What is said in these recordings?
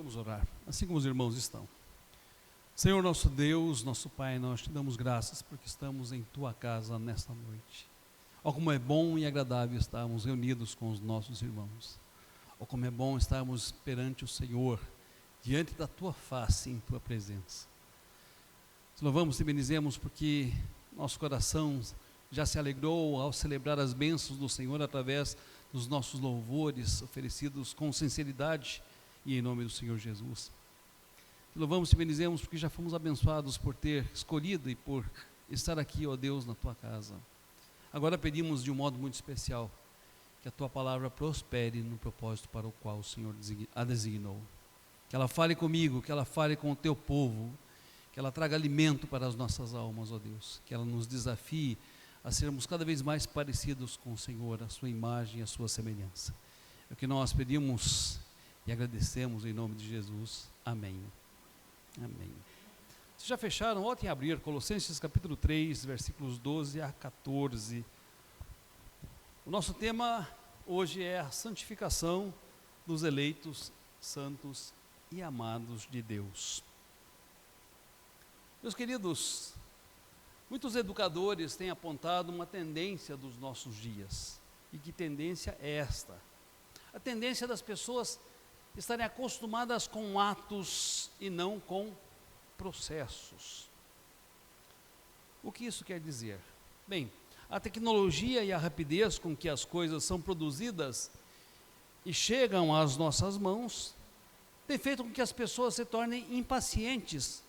Vamos orar, assim como os irmãos estão. Senhor nosso Deus, nosso Pai, nós te damos graças porque estamos em Tua casa nesta noite. Ó, como é bom e agradável estarmos reunidos com os nossos irmãos. Ó, como é bom estarmos perante o Senhor, diante da Tua face, em Tua presença. Te louvamos e bendizemos porque nosso coração já se alegrou ao celebrar as bênçãos do Senhor através dos nossos louvores oferecidos com sinceridade e em nome do Senhor Jesus. Te louvamos e bendizemos porque já fomos abençoados por ter escolhido e por estar aqui, ó Deus, na Tua casa. Agora pedimos de um modo muito especial que a Tua palavra prospere no propósito para o qual o Senhor a designou. Que ela fale comigo, que ela fale com o Teu povo, que ela traga alimento para as nossas almas, ó Deus, que ela nos desafie a sermos cada vez mais parecidos com o Senhor, a Sua imagem e a Sua semelhança. É o que nós pedimos e agradecemos em nome de Jesus. Amém. Amém. Vocês já fecharam? Voltem a abrir Colossenses capítulo 3, versículos 12 a 14. O nosso tema hoje é a santificação dos eleitos, santos e amados de Deus. Meus queridos, muitos educadores têm apontado uma tendência dos nossos dias. E que tendência é esta? A tendência das pessoas estarem acostumadas com atos e não com processos. O que isso quer dizer? Bem, a tecnologia e a rapidez com que as coisas são produzidas e chegam às nossas mãos tem feito com que as pessoas se tornem impacientes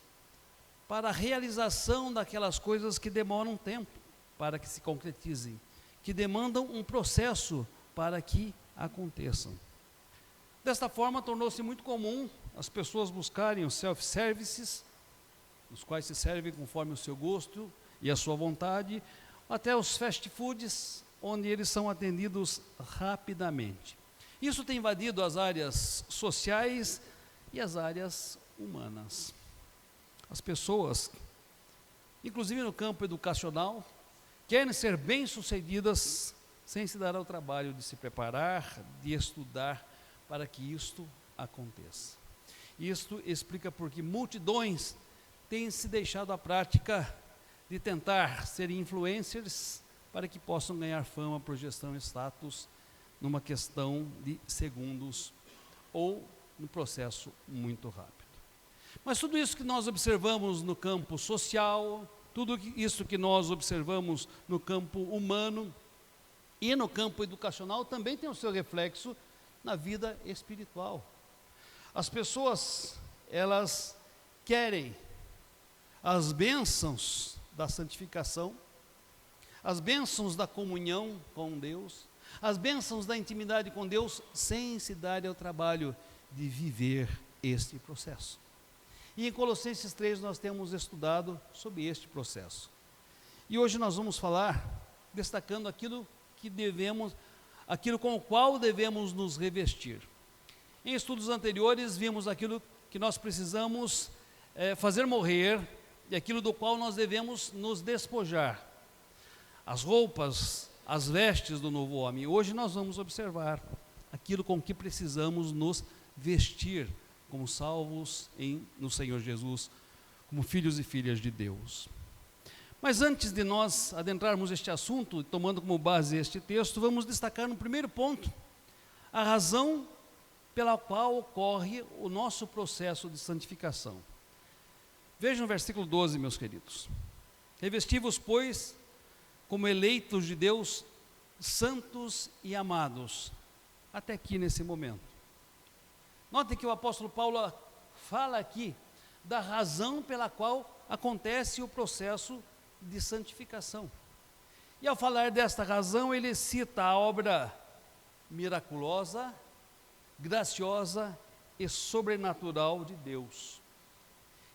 para a realização daquelas coisas que demoram tempo para que se concretizem, que demandam um processo para que aconteçam. Desta forma, tornou-se muito comum as pessoas buscarem os self-services, os quais se servem conforme o seu gosto e a sua vontade, até os fast foods, onde eles são atendidos rapidamente. Isso tem invadido as áreas sociais e as áreas humanas. As pessoas, inclusive no campo educacional, querem ser bem-sucedidas sem se dar ao trabalho de se preparar, de estudar para que isto aconteça. Isto explica porque multidões têm se deixado à prática de tentar ser influencers para que possam ganhar fama, projeção e status numa questão de segundos ou no processo muito rápido. Mas tudo isso que nós observamos no campo social, tudo isso que nós observamos no campo humano e no campo educacional também tem o seu reflexo na vida espiritual. As pessoas, elas querem as bênçãos da santificação, as bênçãos da comunhão com Deus, as bênçãos da intimidade com Deus, sem se darem ao trabalho de viver este processo. E em Colossenses 3 nós temos estudado sobre este processo. E hoje nós vamos falar, destacando aquilo com o qual devemos nos revestir. Em estudos anteriores vimos aquilo que nós precisamos fazer morrer e aquilo do qual nós devemos nos despojar. As roupas, as vestes do novo homem. Hoje nós vamos observar aquilo com que precisamos nos vestir como salvos no Senhor Jesus, como filhos e filhas de Deus. Mas antes de nós adentrarmos este assunto, tomando como base este texto, vamos destacar no primeiro ponto a razão pela qual ocorre o nosso processo de santificação. Vejam o versículo 12, meus queridos. Revesti-vos, pois, como eleitos de Deus, santos e amados, até aqui nesse momento. Notem que o apóstolo Paulo fala aqui da razão pela qual acontece o processo de santificação. E ao falar desta razão, ele cita a obra miraculosa, graciosa e sobrenatural de Deus.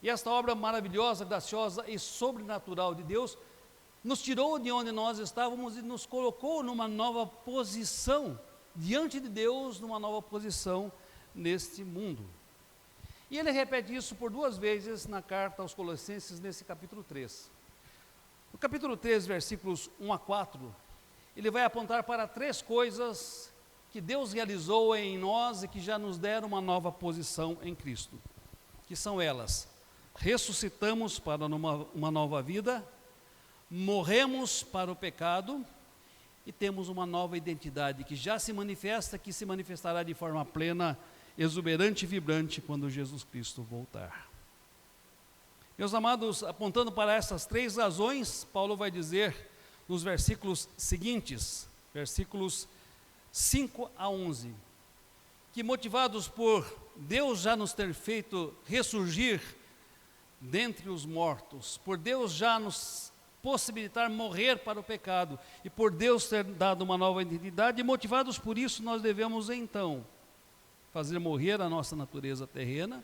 E esta obra maravilhosa, graciosa e sobrenatural de Deus nos tirou de onde nós estávamos e nos colocou numa nova posição diante de Deus, numa nova posição neste mundo. E ele repete isso por duas vezes na carta aos Colossenses, nesse capítulo 3. No capítulo 3, versículos 1 a 4, ele vai apontar para três coisas que Deus realizou em nós e que já nos deram uma nova posição em Cristo, que são elas: ressuscitamos para uma nova vida, morremos para o pecado e temos uma nova identidade que já se manifesta, que se manifestará de forma plena, exuberante e vibrante quando Jesus Cristo voltar. Meus amados, apontando para essas 3 razões, Paulo vai dizer nos versículos seguintes, versículos 5 a 11, que motivados por Deus já nos ter feito ressurgir dentre os mortos, por Deus já nos possibilitar morrer para o pecado e por Deus ter dado uma nova identidade, e motivados por isso nós devemos então fazer morrer a nossa natureza terrena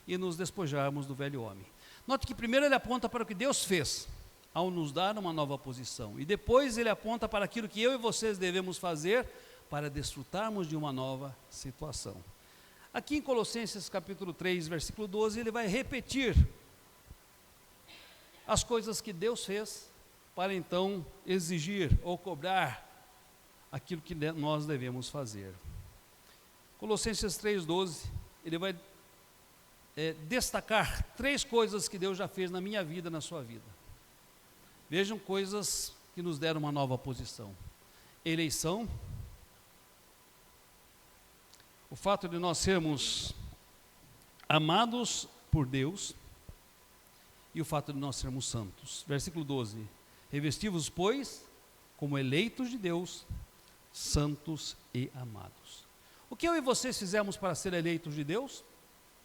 e nos despojarmos do velho homem. Note que primeiro ele aponta para o que Deus fez ao nos dar uma nova posição, e depois ele aponta para aquilo que eu e vocês devemos fazer para desfrutarmos de uma nova situação. Aqui em Colossenses capítulo 3, versículo 12, ele vai repetir as coisas que Deus fez para então exigir ou cobrar aquilo que nós devemos fazer. Colossenses 3,12, ele vai destacar 3 coisas que Deus já fez na minha vida, na sua vida. Vejam, coisas que nos deram uma nova posição: eleição, o fato de nós sermos amados por Deus e o fato de nós sermos santos. Versículo 12: revesti-vos, pois, como eleitos de Deus, santos e amados. O que eu e vocês fizemos para ser eleitos de Deus?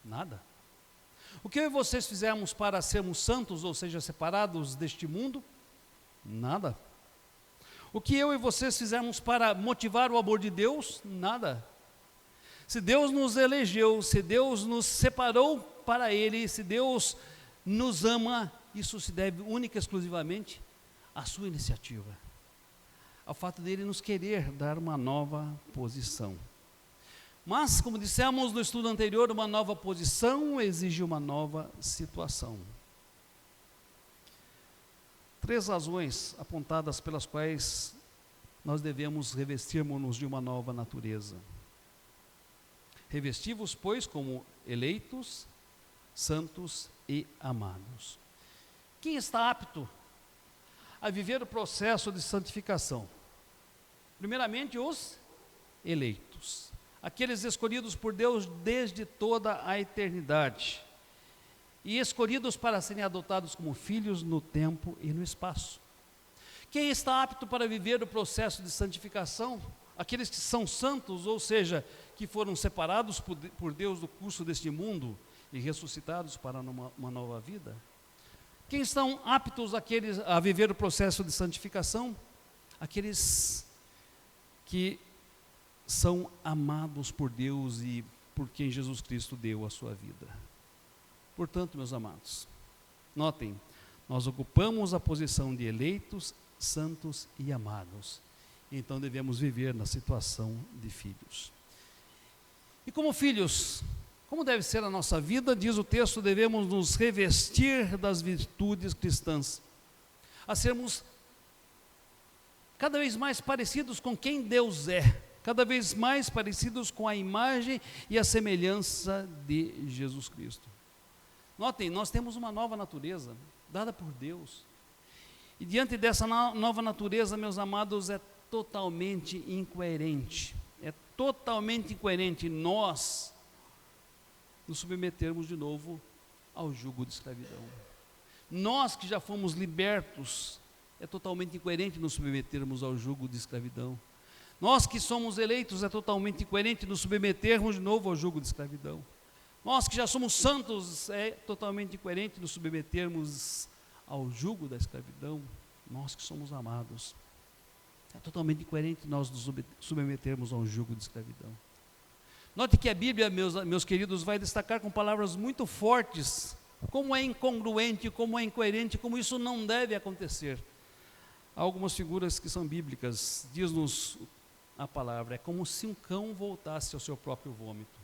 Nada. O que eu e vocês fizemos para sermos santos, ou seja, separados deste mundo? Nada. O que eu e vocês fizemos para motivar o amor de Deus? Nada. Se Deus nos elegeu, se Deus nos separou para Ele, se Deus nos ama, isso se deve única e exclusivamente à sua iniciativa, ao fato dele nos querer dar uma nova posição. Mas, como dissemos no estudo anterior, uma nova posição exige uma nova situação. 3 razões apontadas pelas quais nós devemos revestirmos-nos de uma nova natureza. Revesti-vos, pois, como eleitos, santos e amados. Quem está apto a viver o processo de santificação? Primeiramente, os eleitos, aqueles escolhidos por Deus desde toda a eternidade e escolhidos para serem adotados como filhos no tempo e no espaço. Quem está apto para viver o processo de santificação? Aqueles que são santos, ou seja, que foram separados por Deus do curso deste mundo e ressuscitados para uma nova vida. Quem estão aptos a viver o processo de santificação? Aqueles que são amados por Deus e por quem Jesus Cristo deu a sua vida. Portanto, meus amados, notem, nós ocupamos a posição de eleitos, santos e amados. Então devemos viver na situação de filhos. E como filhos, como deve ser a nossa vida? Diz o texto, devemos nos revestir das virtudes cristãs, a sermos cada vez mais parecidos com quem Deus é, cada vez mais parecidos com a imagem e a semelhança de Jesus Cristo. Notem, nós temos uma nova natureza, dada por Deus, e diante dessa nova natureza, meus amados, é totalmente incoerente nós nos submetermos de novo ao jugo de escravidão. Nós que já fomos libertos, é totalmente incoerente nos submetermos ao jugo de escravidão. Nós que somos eleitos, é totalmente incoerente nos submetermos de novo ao jugo de escravidão. Nós que já somos santos, é totalmente incoerente nos submetermos ao jugo da escravidão. Nós que somos amados, é totalmente incoerente nós nos submetermos ao jugo de escravidão. Note que a Bíblia, meus queridos, vai destacar com palavras muito fortes como é incongruente, como é incoerente, como isso não deve acontecer. Há algumas figuras que são bíblicas, diz-nos a palavra, é como se um cão voltasse ao seu próprio vômito,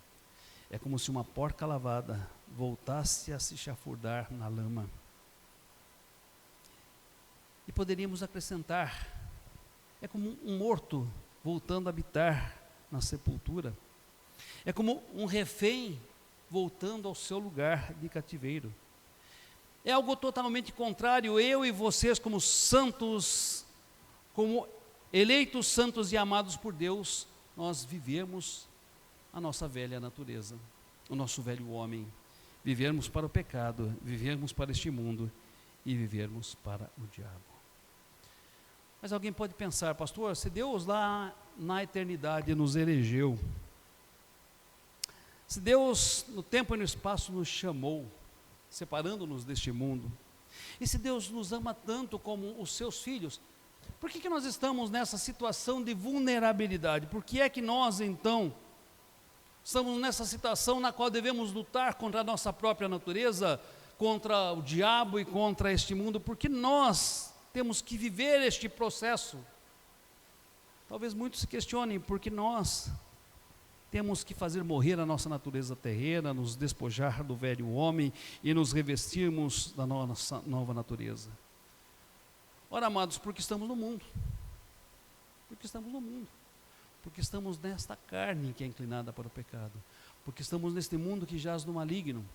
é como se uma porca lavada voltasse a se chafurdar na lama. E poderíamos acrescentar, é como um morto voltando a habitar na sepultura. É como um refém voltando ao seu lugar de cativeiro. É algo totalmente contrário. Eu e vocês, como santos, como eleitos santos e amados por Deus, nós vivemos a nossa velha natureza, o nosso velho homem, vivermos para o pecado, vivermos para este mundo e vivermos para o diabo. Mas alguém pode pensar, pastor, se Deus lá na eternidade nos elegeu, se Deus no tempo e no espaço nos chamou, separando-nos deste mundo, e se Deus nos ama tanto como os seus filhos, por que nós estamos nessa situação de vulnerabilidade? Por que é que nós então estamos nessa situação na qual devemos lutar contra a nossa própria natureza, contra o diabo e contra este mundo? Porque nós temos que viver este processo. Talvez muitos se questionem, porque nós temos que fazer morrer a nossa natureza terrena, nos despojar do velho homem e nos revestirmos da nossa nova natureza. Ora, amados, porque estamos no mundo. Porque estamos no mundo. Porque estamos nesta carne que é inclinada para o pecado. Porque estamos neste mundo que jaz no maligno.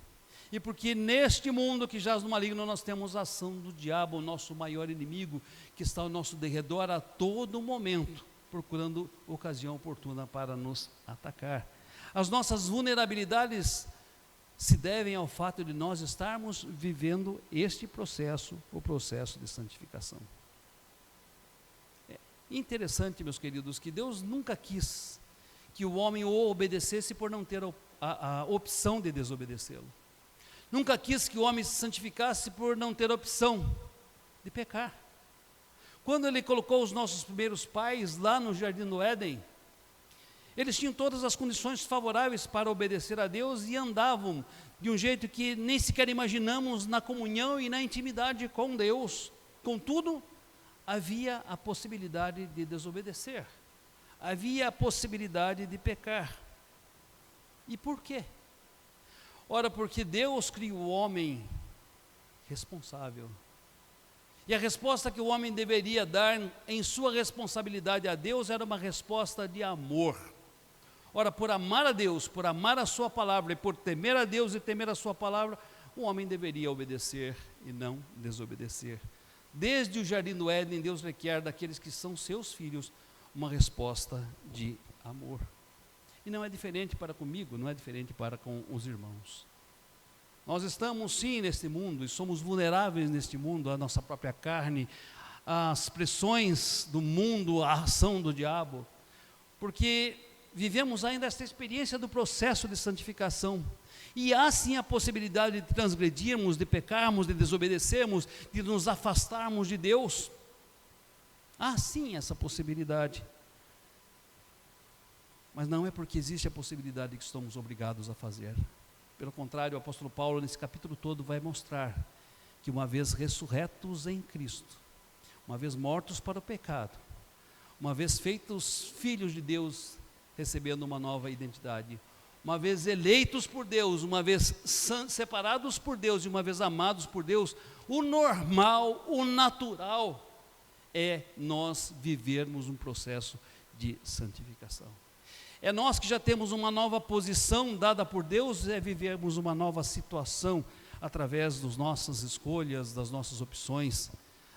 E porque neste mundo que jaz no maligno nós temos a ação do diabo, o nosso maior inimigo, que está ao nosso derredor a todo momento, procurando ocasião oportuna para nos atacar. As nossas vulnerabilidades se devem ao fato de nós estarmos vivendo este processo, o processo de santificação. É interessante, meus queridos, que Deus nunca quis que o homem o obedecesse por não ter a opção de desobedecê-lo. Nunca quis que o homem se santificasse por não ter opção de pecar. Quando Ele colocou os nossos primeiros pais lá no Jardim do Éden, eles tinham todas as condições favoráveis para obedecer a Deus e andavam de um jeito que nem sequer imaginamos na comunhão e na intimidade com Deus. Contudo, havia a possibilidade de desobedecer, havia a possibilidade de pecar. E por quê? Ora, porque Deus criou o homem responsável. E a resposta que o homem deveria dar em sua responsabilidade a Deus era uma resposta de amor. Ora, por amar a Deus, por amar a sua palavra e por temer a Deus e temer a sua palavra, o homem deveria obedecer e não desobedecer. Desde o Jardim do Éden, Deus requer daqueles que são seus filhos uma resposta de amor. E não é diferente para comigo, não é diferente para com os irmãos. Nós estamos sim neste mundo e somos vulneráveis neste mundo, à nossa própria carne, às pressões do mundo, à ação do diabo, porque vivemos ainda esta experiência do processo de santificação. E há sim a possibilidade de transgredirmos, de pecarmos, de desobedecermos, de nos afastarmos de Deus. Há sim essa possibilidade. Mas não é porque existe a possibilidade que estamos obrigados a fazer. Pelo contrário, o apóstolo Paulo, nesse capítulo todo, vai mostrar que uma vez ressurretos em Cristo, uma vez mortos para o pecado, uma vez feitos filhos de Deus, recebendo uma nova identidade, uma vez eleitos por Deus, uma vez separados por Deus e uma vez amados por Deus, o normal, o natural é nós vivermos um processo de santificação. É nós que já temos uma nova posição dada por Deus, é vivermos uma nova situação através das nossas escolhas, das nossas opções,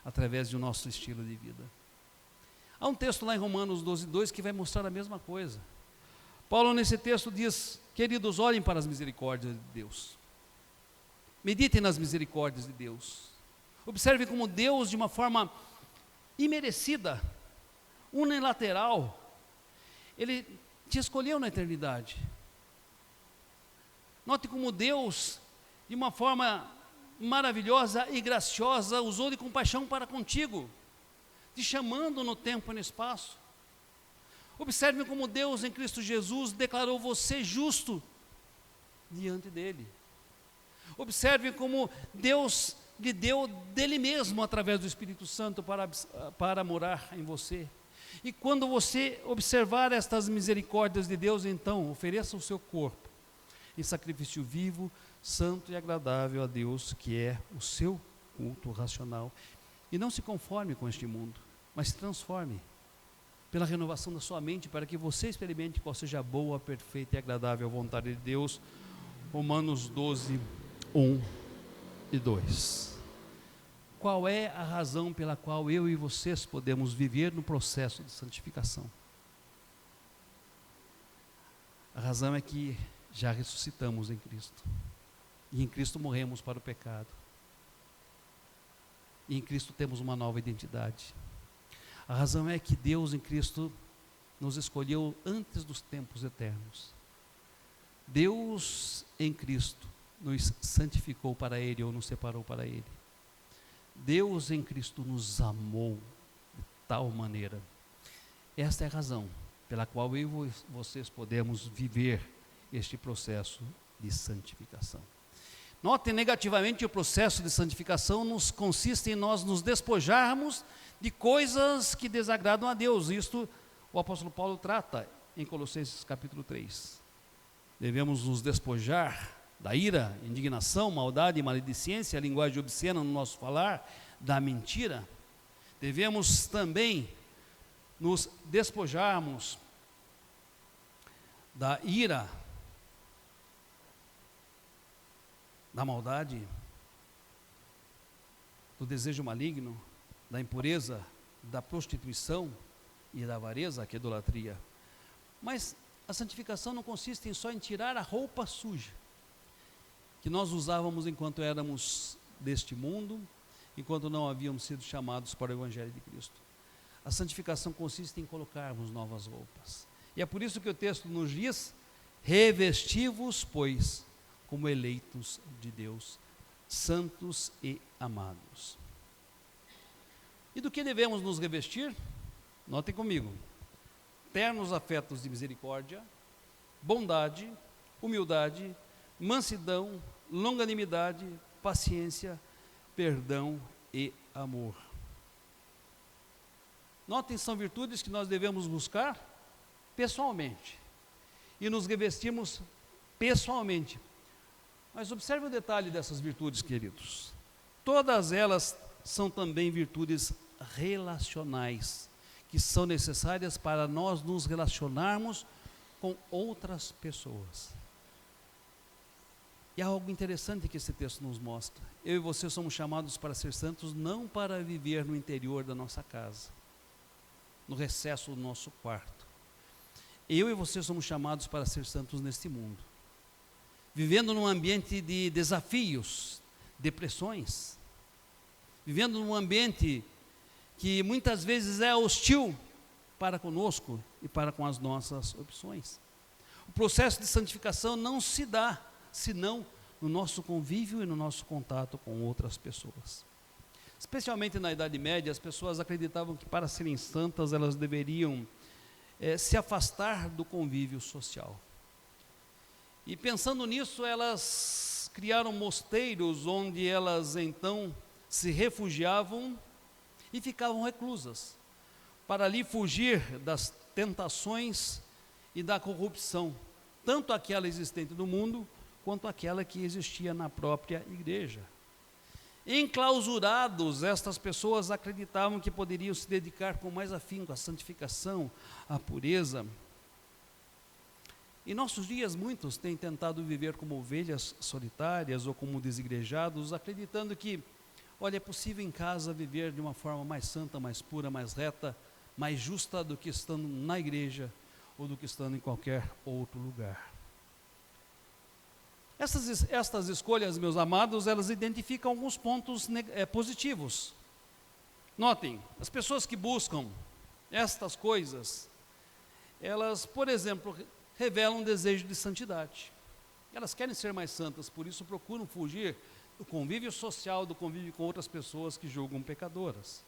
através do nosso estilo de vida. Há um texto lá em Romanos 12:2 que vai mostrar a mesma coisa. Paulo nesse texto diz: queridos, olhem para as misericórdias de Deus, meditem nas misericórdias de Deus, observem como Deus, de uma forma imerecida, unilateral, Ele te escolheu na eternidade. Note como Deus, de uma forma maravilhosa e graciosa, usou de compaixão para contigo, te chamando no tempo e no espaço. Observe como Deus em Cristo Jesus declarou você justo diante dele. Observe como Deus lhe deu dele mesmo através do Espírito Santo para morar em você. E quando você observar estas misericórdias de Deus, então ofereça o seu corpo em sacrifício vivo, santo e agradável a Deus, que é o seu culto racional. E não se conforme com este mundo, mas se transforme pela renovação da sua mente, para que você experimente qual seja a boa, perfeita e agradável vontade de Deus. Romanos 12, 1 e 2. Qual é a razão pela qual eu e vocês podemos viver no processo de santificação? A razão é que já ressuscitamos em Cristo. E em Cristo morremos para o pecado. E em Cristo temos uma nova identidade. A razão é que Deus em Cristo nos escolheu antes dos tempos eternos. Deus em Cristo nos santificou para Ele ou nos separou para Ele. Deus em Cristo nos amou de tal maneira. Esta é a razão pela qual eu e vocês podemos viver este processo de santificação. Notem negativamente, o processo de santificação consiste em nós nos despojarmos de coisas que desagradam a Deus. Isto o apóstolo Paulo trata em Colossenses capítulo 3. Devemos nos despojar da ira, indignação, maldade e maledicência, a linguagem obscena no nosso falar, da mentira. Devemos também nos despojarmos da ira, da maldade, do desejo maligno, da impureza, da prostituição e da avareza, que é idolatria. Mas a santificação não consiste só em tirar a roupa suja que nós usávamos enquanto éramos deste mundo, enquanto não havíamos sido chamados para o Evangelho de Cristo. A santificação consiste em colocarmos novas roupas. E é por isso que o texto nos diz: revesti-vos, pois, como eleitos de Deus, santos e amados. E do que devemos nos revestir? Notem comigo: ternos afetos de misericórdia, bondade, humildade, mansidão, longanimidade, paciência, perdão e amor. Notem, são virtudes que nós devemos buscar pessoalmente e nos revestirmos pessoalmente. Mas observe o detalhe dessas virtudes, queridos. Todas elas são também virtudes relacionais, que são necessárias para nós nos relacionarmos com outras pessoas. E há algo interessante que esse texto nos mostra. Eu e você somos chamados para ser santos, não para viver no interior da nossa casa, no recesso do nosso quarto. Eu e você somos chamados para ser santos neste mundo, vivendo num ambiente de desafios, depressões, vivendo num ambiente que muitas vezes é hostil para conosco e para com as nossas opções. O processo de santificação não se dá senão no nosso convívio e no nosso contato com outras pessoas. Especialmente na Idade Média, as pessoas acreditavam que para serem santas elas deveriam se afastar do convívio social. E pensando nisso, elas criaram mosteiros onde elas então se refugiavam e ficavam reclusas, para ali fugir das tentações e da corrupção, tanto aquela existente no mundo, quanto aquela que existia na própria igreja. Enclausurados, estas pessoas acreditavam que poderiam se dedicar com mais afinco à santificação, à pureza. Em nossos dias, muitos têm tentado viver como ovelhas solitárias ou como desigrejados, acreditando que, olha, é possível em casa viver de uma forma mais santa, mais pura, mais reta, mais justa do que estando na igreja ou do que estando em qualquer outro lugar. Estas escolhas, meus amados, elas identificam alguns pontos positivos. Notem, as pessoas que buscam estas coisas, elas, por exemplo, revelam um desejo de santidade. Elas querem ser mais santas, por isso procuram fugir do convívio social, do convívio com outras pessoas que julgam pecadoras.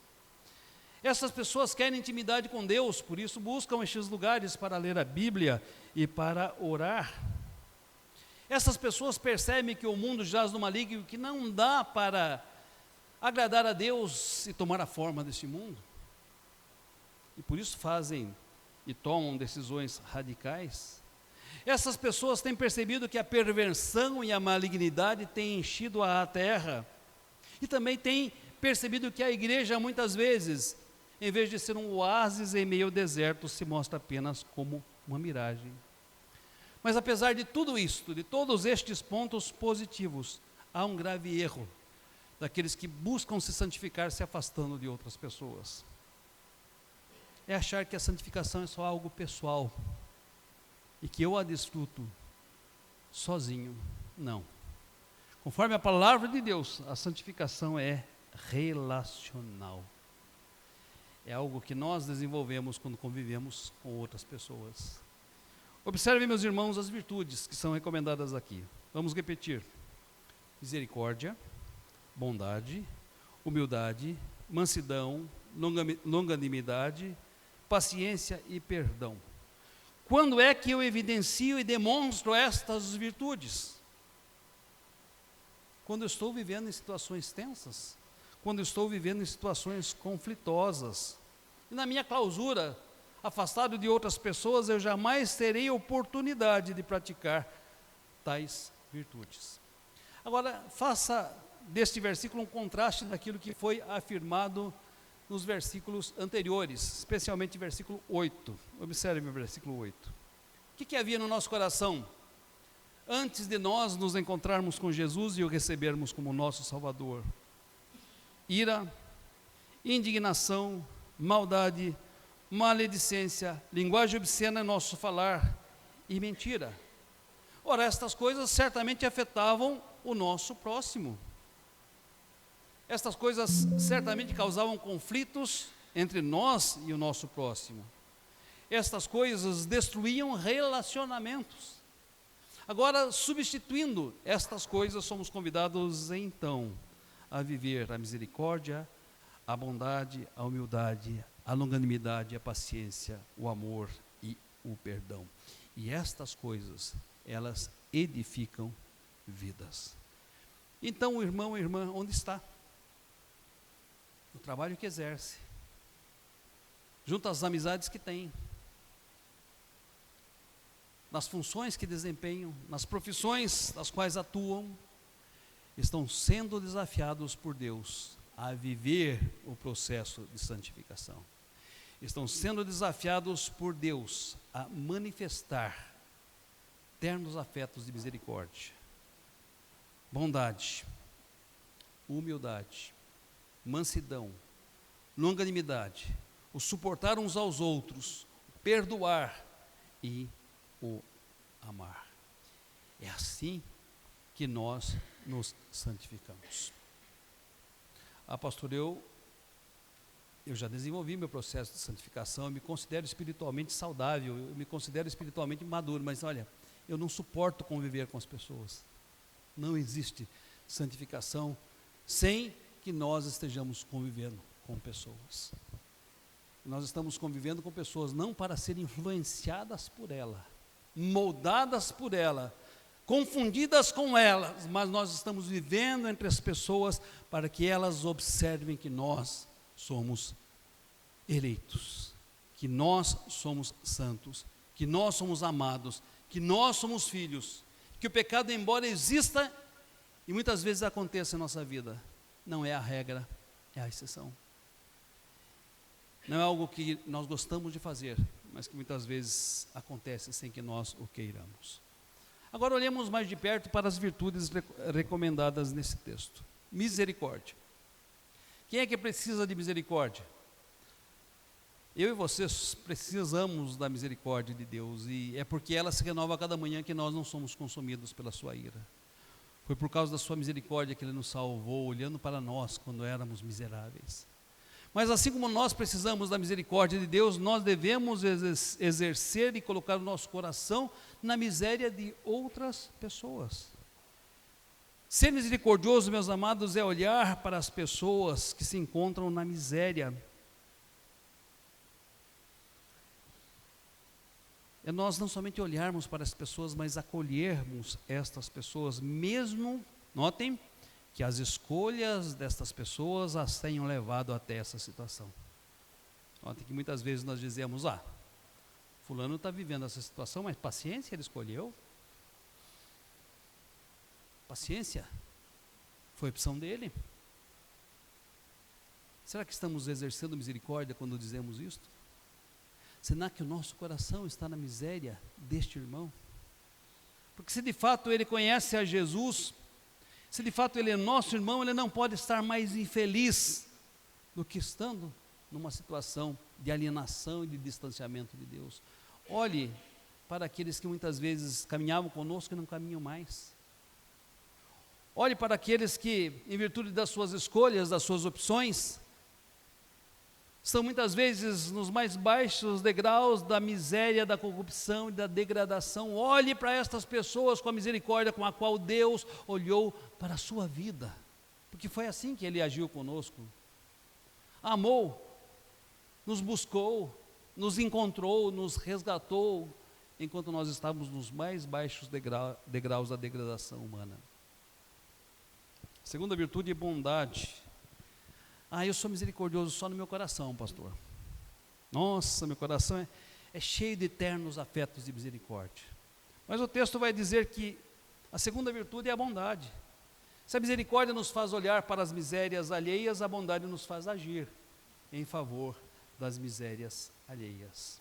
Essas pessoas querem intimidade com Deus, por isso buscam estes lugares para ler a Bíblia e para orar. Essas pessoas percebem que o mundo jaz no maligno, que não dá para agradar a Deus e tomar a forma desse mundo. E por isso fazem e tomam decisões radicais. Essas pessoas têm percebido que a perversão e a malignidade têm enchido a terra. E também têm percebido que a igreja muitas vezes em vez de ser um oásis em meio ao deserto, se mostra apenas como uma miragem. Mas apesar de tudo isto, de todos estes pontos positivos, há um grave erro daqueles que buscam se santificar se afastando de outras pessoas. É achar que a santificação é só algo pessoal e que eu a desfruto sozinho. Não. Conforme a palavra de Deus, a santificação é relacional. É algo que nós desenvolvemos quando convivemos com outras pessoas. Observem, meus irmãos, as virtudes que são recomendadas aqui. Vamos repetir: misericórdia, bondade, humildade, mansidão, longanimidade, paciência e perdão. Quando é que eu evidencio e demonstro estas virtudes? Quando eu estou vivendo em situações tensas, quando eu estou vivendo em situações conflitosas. E na minha clausura, afastado de outras pessoas, eu jamais terei oportunidade de praticar tais virtudes. Agora, faça deste versículo um contraste daquilo que foi afirmado nos versículos anteriores, especialmente versículo 8. Observe o versículo 8. O que havia no nosso coração antes de nós nos encontrarmos com Jesus e o recebermos como nosso Salvador? Ira, indignação, maldade, maledicência, linguagem obscena em nosso falar e mentira. Ora, estas coisas certamente afetavam o nosso próximo. Estas coisas certamente causavam conflitos entre nós e o nosso próximo. Estas coisas destruíam relacionamentos. Agora, substituindo estas coisas, somos convidados então a viver a misericórdia, a bondade, a humildade, a longanimidade, a paciência, o amor e o perdão. E estas coisas, elas edificam vidas. Então, o irmão e a irmã, onde está? No trabalho que exerce, junto às amizades que tem, nas funções que desempenham, nas profissões das quais atuam, estão sendo desafiados por Deus a viver o processo de santificação. Estão sendo desafiados por Deus a manifestar ternos afetos de misericórdia, bondade, humildade, mansidão, longanimidade, o suportar uns aos outros, perdoar e o amar. É assim que nós nos santificamos. Pastor, eu já desenvolvi meu processo de santificação, eu me considero espiritualmente saudável, eu me considero espiritualmente maduro, mas olha, eu não suporto conviver com as pessoas. Não existe santificação sem que nós estejamos convivendo com pessoas. Nós estamos convivendo com pessoas não para serem influenciadas por ela, moldadas por ela, confundidas com elas, mas nós estamos vivendo entre as pessoas para que elas observem que nós somos eleitos, que nós somos santos, que nós somos amados, que nós somos filhos, que o pecado, embora exista e muitas vezes aconteça em nossa vida, não é a regra, é a exceção. Não é algo que nós gostamos de fazer, mas que muitas vezes acontece sem que nós o queiramos. Agora olhemos mais de perto para as virtudes recomendadas nesse texto. Misericórdia. Quem é que precisa de misericórdia? Eu e vocês precisamos da misericórdia de Deus, e é porque ela se renova a cada manhã que nós não somos consumidos pela sua ira. Foi por causa da sua misericórdia que Ele nos salvou, olhando para nós quando éramos miseráveis. Mas assim como nós precisamos da misericórdia de Deus, nós devemos exercer e colocar o nosso coração na miséria de outras pessoas. Ser misericordioso, meus amados, é olhar para as pessoas que se encontram na miséria. É nós não somente olharmos para as pessoas, mas acolhermos estas pessoas, mesmo, notem, que as escolhas destas pessoas as tenham levado até essa situação. Notem que muitas vezes nós dizemos, fulano está vivendo essa situação, mas paciência, ele escolheu. Paciência, foi opção dele. Será que estamos exercendo misericórdia quando dizemos isto? Será que o nosso coração está na miséria deste irmão? Porque se de fato ele conhece a Jesus, se de fato ele é nosso irmão, ele não pode estar mais infeliz do que estando numa situação de alienação e de distanciamento de Deus. Olhe para aqueles que muitas vezes caminhavam conosco e não caminham mais. Olhe para aqueles que, em virtude das suas escolhas, das suas opções, estão muitas vezes nos mais baixos degraus da miséria, da corrupção e da degradação. Olhe para estas pessoas com a misericórdia com a qual Deus olhou para a sua vida, porque foi assim que Ele agiu conosco. Amou, nos buscou, nos encontrou, nos resgatou, enquanto nós estávamos nos mais baixos degraus da degradação humana. A segunda virtude é bondade. Eu sou misericordioso só no meu coração, pastor. Nossa, meu coração é cheio de eternos afetos de misericórdia. Mas o texto vai dizer que a segunda virtude é a bondade. Se a misericórdia nos faz olhar para as misérias alheias, a bondade nos faz agir em favor das misérias alheias.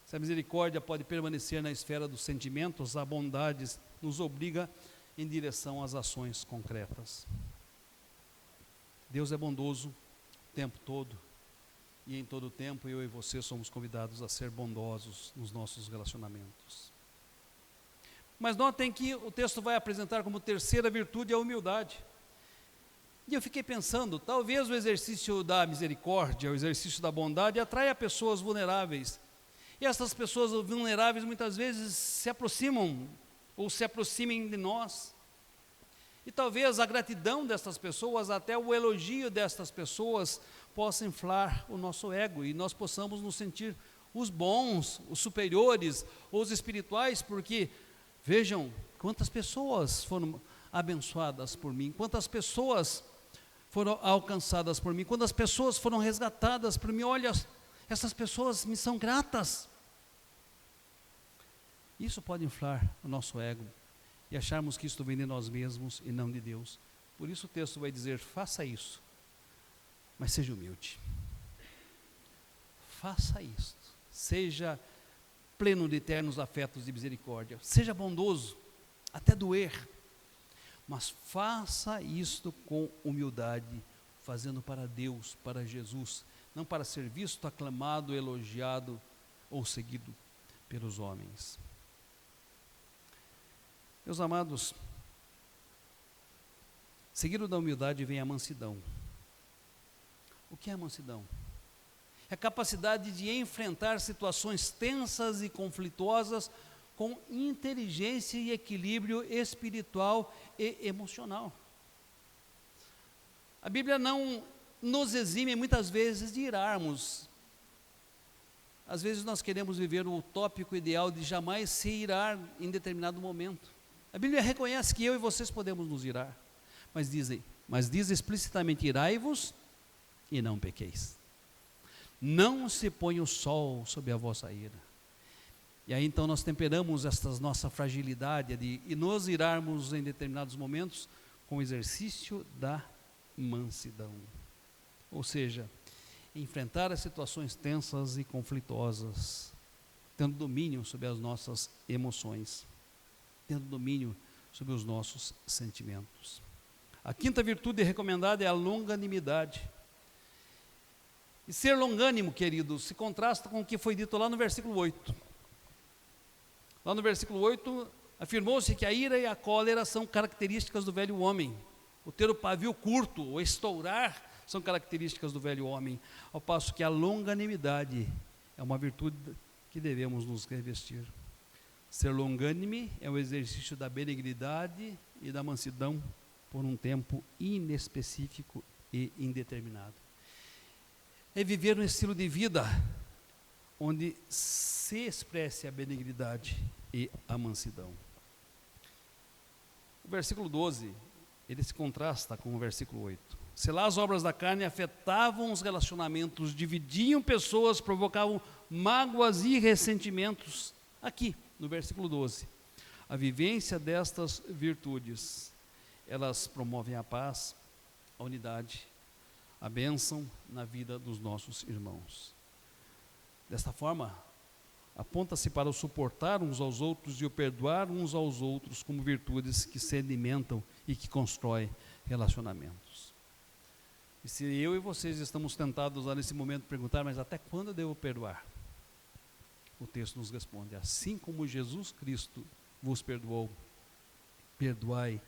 Se a misericórdia pode permanecer na esfera dos sentimentos, a bondade nos obriga em direção às ações concretas. Deus é bondoso o tempo todo, e em todo o tempo eu e você somos convidados a ser bondosos nos nossos relacionamentos. Mas notem que o texto vai apresentar como terceira virtude a humildade. E eu fiquei pensando, talvez o exercício da misericórdia, o exercício da bondade atraia pessoas vulneráveis. E essas pessoas vulneráveis muitas vezes se aproximam ou se aproximem de nós. E talvez a gratidão destas pessoas, até o elogio destas pessoas, possa inflar o nosso ego e nós possamos nos sentir os bons, os superiores, os espirituais, porque vejam quantas pessoas foram abençoadas por mim, quantas pessoas foram alcançadas por mim, quantas pessoas foram resgatadas por mim. Olha, essas pessoas me são gratas. Isso pode inflar o nosso ego e acharmos que isto vem de nós mesmos e não de Deus. Por isso o texto vai dizer, faça isso, mas seja humilde. Faça isto, seja pleno de eternos afetos de misericórdia, seja bondoso, até doer, mas faça isto com humildade, fazendo para Deus, para Jesus, não para ser visto, aclamado, elogiado ou seguido pelos homens. Meus amados, seguido da humildade vem a mansidão. O que é a mansidão? É a capacidade de enfrentar situações tensas e conflituosas com inteligência e equilíbrio espiritual e emocional. A Bíblia não nos exime muitas vezes de irarmos. Às vezes nós queremos viver o utópico ideal de jamais se irar em determinado momento. A Bíblia reconhece que eu e vocês podemos nos irar, mas diz explicitamente, irai-vos e não pequeis. Não se põe o sol sobre a vossa ira. E aí então nós temperamos esta nossa fragilidade e nos irarmos em determinados momentos com o exercício da mansidão. Ou seja, enfrentar as situações tensas e conflituosas, tendo domínio sobre as nossas emoções, tendo domínio sobre os nossos sentimentos. A quinta virtude recomendada é a longanimidade. E ser longânimo, queridos, se contrasta com o que foi dito lá no versículo 8. Lá no versículo 8, afirmou-se que a ira e a cólera são características do velho homem. O ter o pavio curto, o estourar, são características do velho homem. Ao passo que a longanimidade é uma virtude que devemos nos revestir. Ser longânime é o exercício da benignidade e da mansidão por um tempo inespecífico e indeterminado. É viver um estilo de vida onde se expresse a benignidade e a mansidão. O versículo 12, ele se contrasta com o versículo 8. Se lá as obras da carne afetavam os relacionamentos, dividiam pessoas, provocavam mágoas e ressentimentos, aqui no versículo 12, a vivência destas virtudes, elas promovem a paz, a unidade a bênção na vida dos nossos irmãos. Desta forma, aponta-se para o suportar uns aos outros e o perdoar uns aos outros como virtudes que sedimentam e que constroem relacionamentos. E se eu e vocês estamos tentados a nesse momento perguntar, mas até quando eu devo perdoar? O texto nos responde, assim como Jesus Cristo vos perdoou, perdoai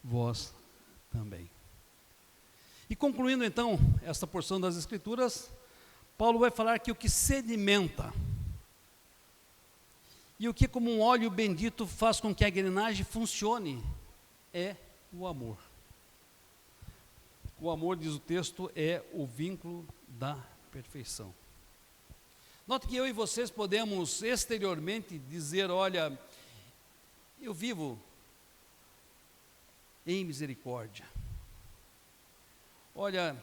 vós também. E concluindo então esta porção das Escrituras, Paulo vai falar que o que sedimenta e o que como um óleo bendito faz com que a engrenagem funcione é o amor. O amor, diz o texto, é o vínculo da perfeição. Note que eu e vocês podemos exteriormente dizer, olha, eu vivo em misericórdia. Olha,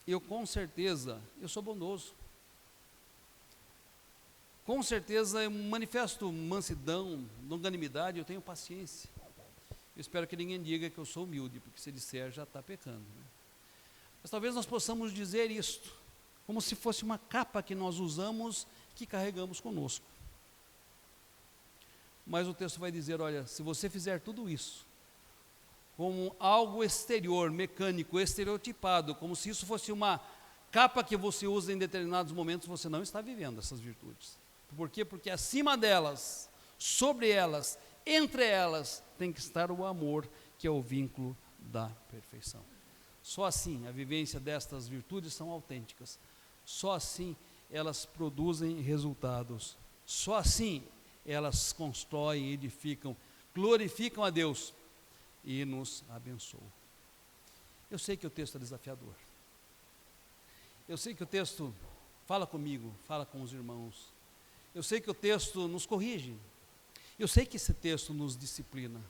eu com certeza, eu sou bondoso. Com certeza eu manifesto mansidão, longanimidade, eu tenho paciência. Eu espero que ninguém diga que eu sou humilde, porque se disser já está pecando, né? Mas talvez nós possamos dizer isto, como se fosse uma capa que nós usamos, que carregamos conosco. Mas o texto vai dizer, olha, se você fizer tudo isso, como algo exterior, mecânico, estereotipado, como se isso fosse uma capa que você usa em determinados momentos, você não está vivendo essas virtudes. Por quê? Porque acima delas, sobre elas, entre elas, tem que estar o amor, que é o vínculo da perfeição. Só assim a vivência destas virtudes são autênticas. Só assim elas produzem resultados. Só assim elas constroem, edificam, glorificam a Deus e nos abençoam. Eu sei que o texto é desafiador. Eu sei que o texto fala comigo, fala com os irmãos. Eu sei que o texto nos corrige. Eu sei que esse texto nos disciplina.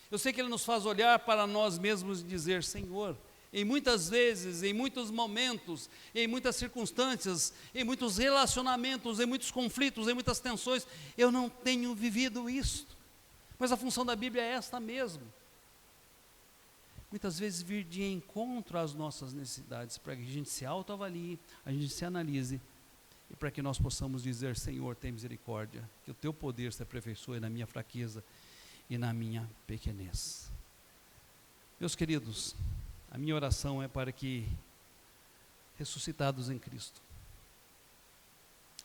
Eu sei que ele nos faz olhar para nós mesmos e dizer, Senhor, em muitas vezes, em muitos momentos, em muitas circunstâncias, em muitos relacionamentos, em muitos conflitos, em muitas tensões, eu não tenho vivido isto. Mas a função da Bíblia é esta mesmo. Muitas vezes vir de encontro às nossas necessidades, para que a gente se autoavalie, a gente se analise, e para que nós possamos dizer, Senhor, tem misericórdia, que o teu poder se aperfeiçoe na minha fraqueza e na minha pequenez. Meus queridos, a minha oração é para que, ressuscitados em Cristo,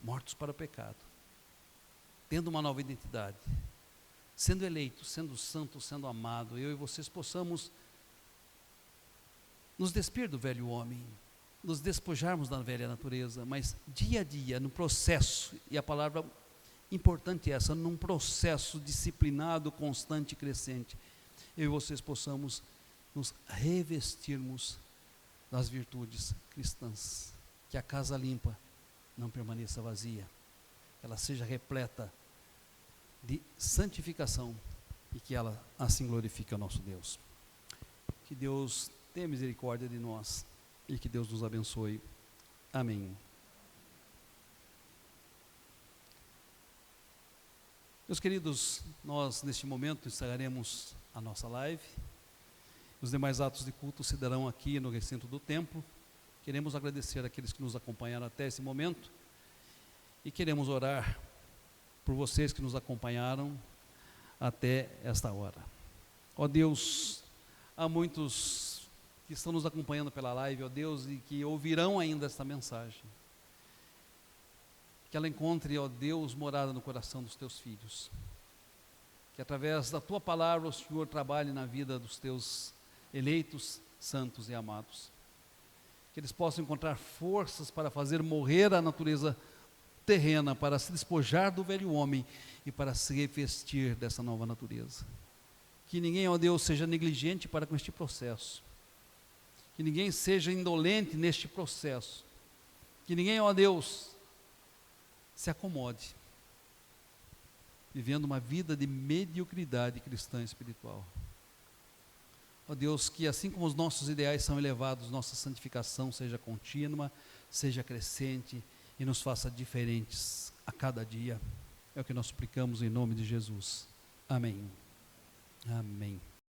mortos para o pecado, tendo uma nova identidade, sendo eleitos, sendo santos, sendo amados, eu e vocês possamos nos despir do velho homem, nos despojarmos da velha natureza, mas dia a dia, no processo, e a palavra importante é essa, num processo disciplinado, constante e crescente, eu e vocês possamos nos revestirmos das virtudes cristãs, que a casa limpa não permaneça vazia, que ela seja repleta de santificação e que ela assim glorifique ao nosso Deus. Que Deus tenha misericórdia de nós e que Deus nos abençoe. Amém. Meus queridos, nós neste momento encerraremos a nossa live. Os demais atos de culto se darão aqui no recinto do templo. Queremos agradecer àqueles que nos acompanharam até esse momento e queremos orar por vocês que nos acompanharam até esta hora. Ó Deus, há muitos que estão nos acompanhando pela live, ó Deus, e que ouvirão ainda esta mensagem. Que ela encontre, ó Deus, morada no coração dos teus filhos. Que através da tua palavra o Senhor trabalhe na vida dos teus eleitos, santos e amados. Que eles possam encontrar forças para fazer morrer a natureza terrena, para se despojar do velho homem e para se revestir dessa nova natureza. Que ninguém, ó Deus, seja negligente para com este processo. Que ninguém seja indolente neste processo. Que ninguém, ó Deus, se acomode, vivendo uma vida de mediocridade cristã e espiritual. Ó Deus, que assim como os nossos ideais são elevados, nossa santificação seja contínua, seja crescente e nos faça diferentes a cada dia. É o que nós suplicamos em nome de Jesus. Amém. Amém.